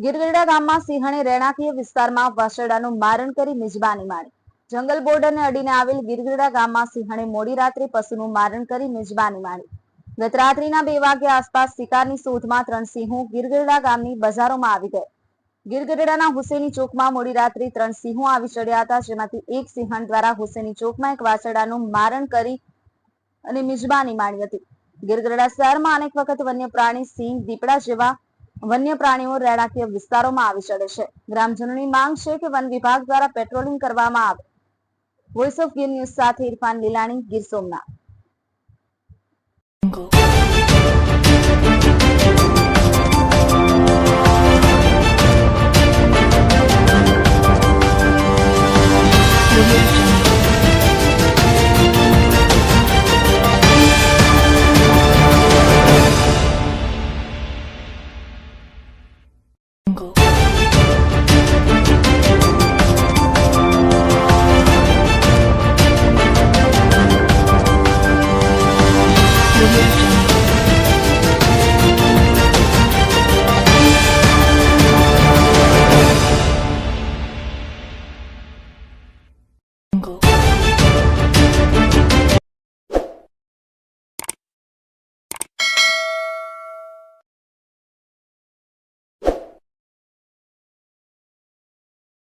ગીરગઢડા ગામમાં સિંહણે રહેણાંકીય વિસ્તારમાં વાછરડાનું મારણ કરી મિજબાની માણી. જંગલ બોર્ડરને અડીને આવેલ ગીરગઢડા ગામમાં સિંહણે મોડી રાત્રે પશુનું મારણ કરી મિજબાની માણી. ગત રાત્રિના 2 વાગ્યા આસપાસ શિકારની શોધમાં 3 સિંહો ગીરગઢડા ગામની બજારોમાં આવી ગયા. ગીરગઢડાના હુસેની ચોકમાં મોડી રાત્રે 3 સિંહો આવી ચડ્યા હતા, જેમાંથી એક સિંહણ દ્વારા હુસેની ચોકમાં એક વાછરડાનું મારણ કરી અને મિજબાની માણી હતી. ગીરગઢડા શહેરમાં અનેક વખત વન્ય પ્રાણી સિંહ, દીપડા જેવા વન્ય પ્રાણીઓ રહેણાંકીય વિસ્તારોમાં આવી ચડે છે. ગ્રામજનોની માંગ છે કે વન વિભાગ દ્વારા પેટ્રોલિંગ કરવામાં આવે. વોઇસ ઓફ ગીર ન્યૂઝ સાથે ઇરફાન લીલાણી, ગીર સોમનાથ.